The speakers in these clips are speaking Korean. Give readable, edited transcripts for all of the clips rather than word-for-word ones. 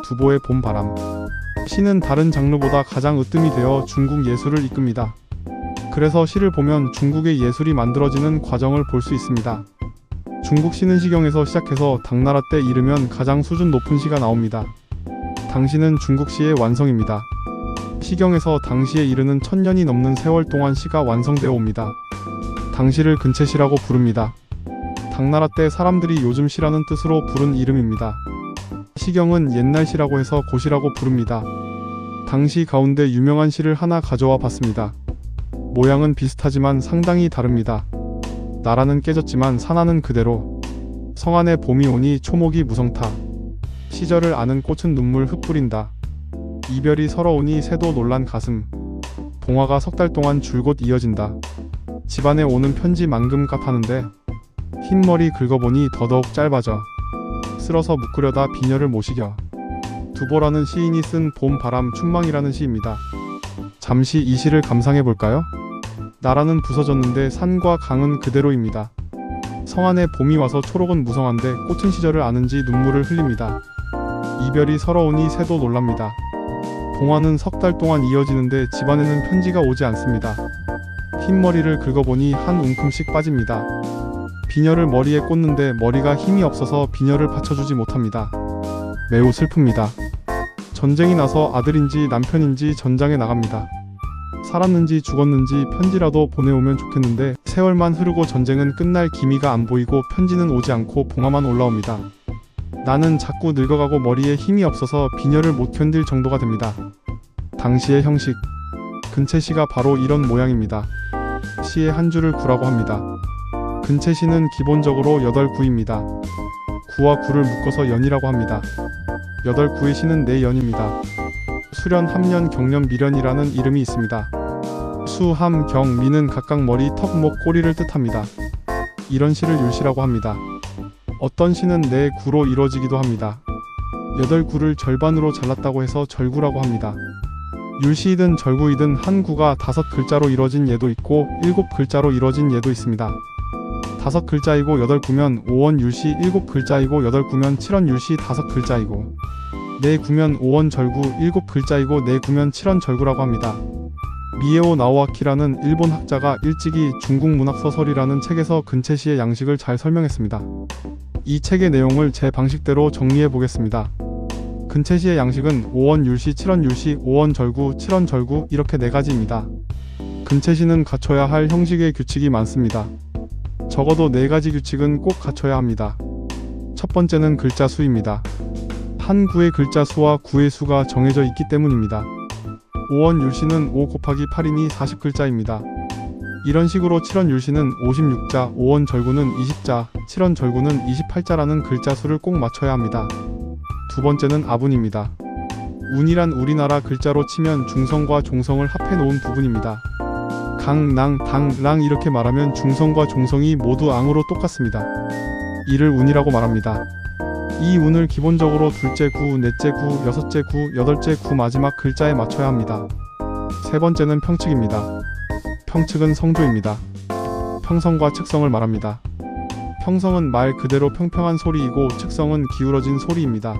두보의 봄바람. 시는 다른 장르보다 가장 으뜸이 되어 중국 예술을 이끕니다. 그래서 시를 보면 중국의 예술이 만들어지는 과정을 볼 수 있습니다. 중국 시는 시경에서 시작해서 당나라 때 이르면 가장 수준 높은 시가 나옵니다. 당시는 중국 시의 완성입니다. 시경에서 당시에 이르는 1000년이 넘는 세월 동안 시가 완성되어 옵니다. 당시를 근체시라고 부릅니다. 당나라 때 사람들이 요즘 시라는 뜻으로 부른 이름입니다. 시경은 옛날 시라고 해서 고시라고 부릅니다. 당시 가운데 유명한 시를 하나 가져와 봤습니다. 모양은 비슷하지만 상당히 다릅니다. 나라는 깨졌지만 산하는 그대로. 성안에 봄이 오니 초목이 무성타. 시절을 아는 꽃은 눈물 흩뿌린다. 이별이 서러우니 새도 놀란 가슴. 봉화가 석 달 동안 줄곧 이어진다. 집안에 오는 편지 만금 값하는데 흰머리 긁어보니 더더욱 짧아져. 쓸어서 묶으려다 비녀를 모시겨. 두보라는 시인이 쓴 봄바람 춘망이라는 시입니다. 잠시 이 시를 감상해볼까요? 나라는 부서졌는데 산과 강은 그대로입니다. 성안에 봄이 와서 초록은 무성한데 꽃은 시절을 아는지 눈물을 흘립니다. 이별이 서러우니 새도 놀랍니다. 봉화는 석 달 동안 이어지는데 집안에는 편지가 오지 않습니다. 흰머리를 긁어보니 한 움큼씩 빠집니다. 비녀를 머리에 꽂는데 머리가 힘이 없어서 비녀를 받쳐주지 못합니다. 매우 슬픕니다. 전쟁이 나서 아들인지 남편인지 전장에 나갑니다. 살았는지 죽었는지 편지라도 보내오면 좋겠는데 세월만 흐르고 전쟁은 끝날 기미가 안 보이고 편지는 오지 않고 봉화만 올라옵니다. 나는 자꾸 늙어가고 머리에 힘이 없어서 비녀를 못 견딜 정도가 됩니다. 당시의 형식. 근체시가 바로 이런 모양입니다. 시의 한 줄을 구라고 합니다. 근체시는 기본적으로 8구입니다. 구와 구를 묶어서 연이라고 합니다. 8구의 시는 4연입니다. 수련, 함련, 경련, 미련이라는 이름이 있습니다. 수, 함, 경, 미는 각각 머리, 턱, 목, 꼬리를 뜻합니다. 이런 시를 율시라고 합니다. 어떤 시는 4구로 이루어지기도 합니다. 8구를 절반으로 잘랐다고 해서 절구라고 합니다. 율시이든 절구이든 한 구가 5글자로 이루어진 예도 있고 7글자로 이루어진 예도 있습니다. 5글자이고 8구면 5원 율시, 7글자이고 8구면 7원 율시 5글자이고 4구면 5원 절구, 7글자이고 4구면 7원 절구라고 합니다. 미에오 나오아키라는 일본 학자가 일찍이 중국 문학서설이라는 책에서 근체시의 양식을 잘 설명했습니다. 이 책의 내용을 제 방식대로 정리해 보겠습니다. 근체시의 양식은 5원 율시, 7원 율시, 5원 절구, 7원 절구 이렇게 4가지입니다. 근체시는 갖춰야 할 형식의 규칙이 많습니다. 적어도 4가지 규칙은 꼭 갖춰야 합니다. 첫 번째는 글자 수입니다. 한 구의 글자 수와 구의 수가 정해져 있기 때문입니다. 5원 율시는 5 곱하기 8이니 40글자입니다. 이런 식으로 7원 율시는 56자, 5원 절구는 20자, 7원 절구는 28자라는 글자 수를 꼭 맞춰야 합니다. 두 번째는 아분입니다. 운이란 우리나라 글자로 치면 중성과 종성을 합해 놓은 부분입니다. 강, 낭, 당, 랑 이렇게 말하면 중성과 종성이 모두 앙으로 똑같습니다. 이를 운이라고 말합니다. 이 운을 기본적으로 둘째 구, 넷째 구, 여섯째 구, 여덟째 구 마지막 글자에 맞춰야 합니다. 세 번째는 평측입니다. 평측은 성조입니다. 평성과 측성을 말합니다. 평성은 말 그대로 평평한 소리이고 측성은 기울어진 소리입니다.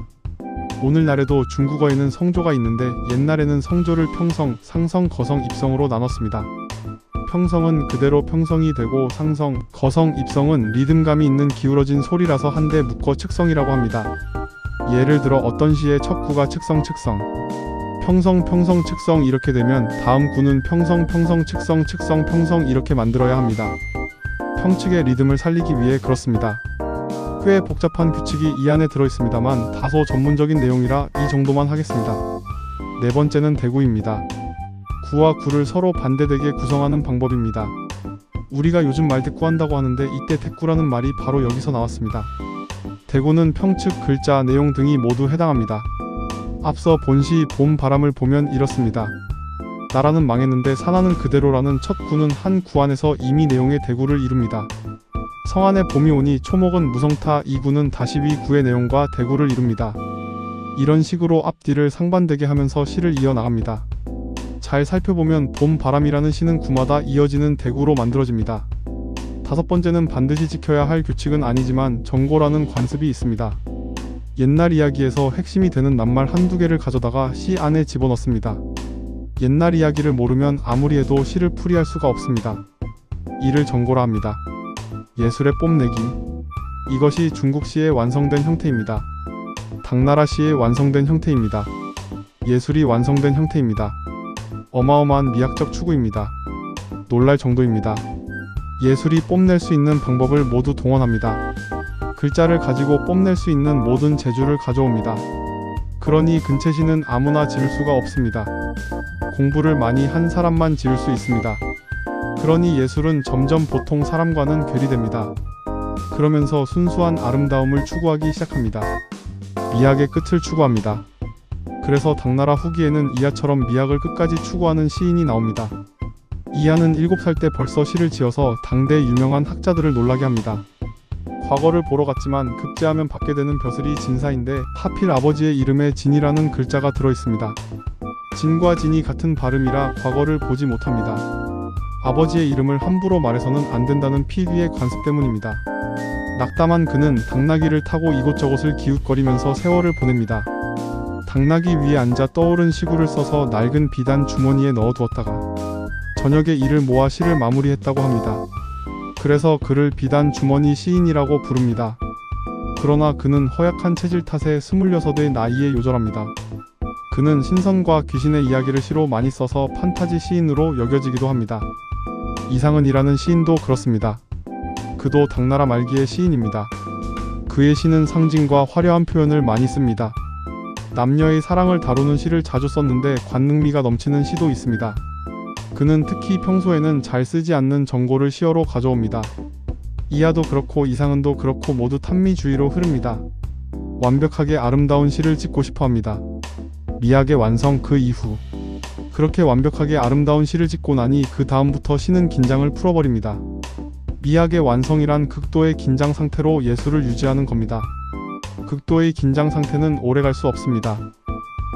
오늘날에도 중국어에는 성조가 있는데 옛날에는 성조를 평성, 상성, 거성, 입성으로 나눴습니다. 평성은 그대로 평성이 되고 상성, 거성, 입성은 리듬감이 있는 기울어진 소리라서 한데 묶어 측성이라고 합니다. 예를 들어 어떤 시의 첫 구가 측성, 측성, 평성, 평성, 측성 이렇게 되면 다음 구는 평성, 평성, 측성, 측성, 평성 이렇게 만들어야 합니다. 평측의 리듬을 살리기 위해 그렇습니다. 꽤 복잡한 규칙이 이 안에 들어있습니다만 다소 전문적인 내용이라 이 정도만 하겠습니다. 네 번째는 대구입니다. 구와 구를 서로 반대되게 구성하는 방법입니다. 우리가 요즘 말대꾸 한다고 하는데 이때 대꾸라는 말이 바로 여기서 나왔습니다. 대구는 평측, 글자, 내용 등이 모두 해당합니다. 앞서 본시 봄바람을 보면 이렇습니다. 나라는 망했는데 산하는 그대로라는 첫 구는 한 구 안에서 이미 내용의 대구를 이룹니다. 성안에 봄이 오니 초목은 무성타 이 구는 다시 위 구의 내용과 대구를 이룹니다. 이런 식으로 앞뒤를 상반되게 하면서 시를 이어나갑니다. 잘 살펴보면 봄바람이라는 시는 구마다 이어지는 대구로 만들어집니다. 다섯 번째는 반드시 지켜야 할 규칙은 아니지만 정고라는 관습이 있습니다. 옛날 이야기에서 핵심이 되는 낱말 한두 개를 가져다가 시 안에 집어넣습니다. 옛날 이야기를 모르면 아무리 해도 시를 풀이할 수가 없습니다. 이를 정고라 합니다. 예술의 뽐내기. 이것이 중국 시의 완성된 형태입니다. 당나라 시의 완성된 형태입니다. 예술이 완성된 형태입니다. 어마어마한 미학적 추구입니다. 놀랄 정도입니다. 예술이 뽐낼 수 있는 방법을 모두 동원합니다. 글자를 가지고 뽐낼 수 있는 모든 재주를 가져옵니다. 그러니 근채시는 아무나 지을 수가 없습니다. 공부를 많이 한 사람만 지을 수 있습니다. 그러니 예술은 점점 보통 사람과는 괴리됩니다. 그러면서 순수한 아름다움을 추구하기 시작합니다. 미학의 끝을 추구합니다. 그래서 당나라 후기에는 이하처럼 미학을 끝까지 추구하는 시인이 나옵니다. 이하는 7살 때 벌써 시를 지어서 당대 유명한 학자들을 놀라게 합니다. 과거를 보러 갔지만 급제하면 받게 되는 벼슬이 진사인데 하필 아버지의 이름에 진이라는 글자가 들어있습니다. 진과 진이 같은 발음이라 과거를 보지 못합니다. 아버지의 이름을 함부로 말해서는 안 된다는 필기의 관습 때문입니다. 낙담한 그는 당나귀를 타고 이곳저곳을 기웃거리면서 세월을 보냅니다. 당나귀 위에 앉아 떠오른 시구를 써서 낡은 비단 주머니에 넣어두었다가 저녁에 이를 모아 시를 마무리했다고 합니다. 그래서 그를 비단 주머니 시인이라고 부릅니다. 그러나 그는 허약한 체질 탓에 26의 나이에 요절합니다. 그는 신선과 귀신의 이야기를 시로 많이 써서 판타지 시인으로 여겨지기도 합니다. 이상은이라는 시인도 그렇습니다. 그도 당나라 말기의 시인입니다. 그의 시는 상징과 화려한 표현을 많이 씁니다. 남녀의 사랑을 다루는 시를 자주 썼는데 관능미가 넘치는 시도 있습니다. 그는 특히 평소에는 잘 쓰지 않는 정고를 시어로 가져옵니다. 이하도 그렇고 이상은도 그렇고 모두 탐미주의로 흐릅니다. 완벽하게 아름다운 시를 짓고 싶어합니다. 미학의 완성 그 이후 그렇게 완벽하게 아름다운 시를 짓고 나니 그 다음부터 시는 긴장을 풀어버립니다. 미학의 완성이란 극도의 긴장 상태로 예술을 유지하는 겁니다. 극도의 긴장 상태는 오래갈 수 없습니다.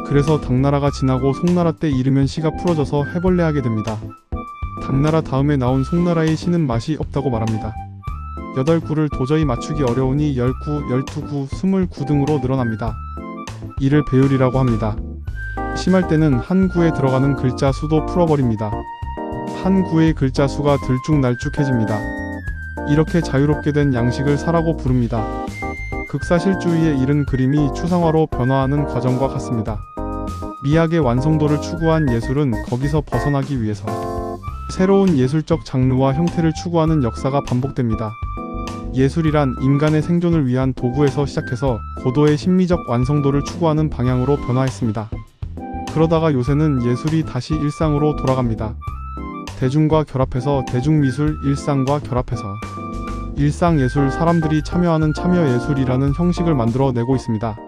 그래서 당나라가 지나고 송나라 때 이르면 시가 풀어져서 해벌레하게 됩니다. 당나라 다음에 나온 송나라의 시는 맛이 없다고 말합니다. 8구를 도저히 맞추기 어려우니 10구, 12구, 29 등으로 늘어납니다. 이를 배율이라고 합니다. 심할 때는 한 구에 들어가는 글자 수도 풀어버립니다. 한 구의 글자 수가 들쭉날쭉해집니다. 이렇게 자유롭게 된 양식을 사라고 부릅니다. 극사실주의에 이른 그림이 추상화로 변화하는 과정과 같습니다. 미학의 완성도를 추구한 예술은 거기서 벗어나기 위해서 새로운 예술적 장르와 형태를 추구하는 역사가 반복됩니다. 예술이란 인간의 생존을 위한 도구에서 시작해서 고도의 심미적 완성도를 추구하는 방향으로 변화했습니다. 그러다가 요새는 예술이 다시 일상으로 돌아갑니다. 대중과 결합해서 대중미술, 일상과 결합해서 일상예술, 사람들이 참여하는 참여예술이라는 형식을 만들어 내고 있습니다.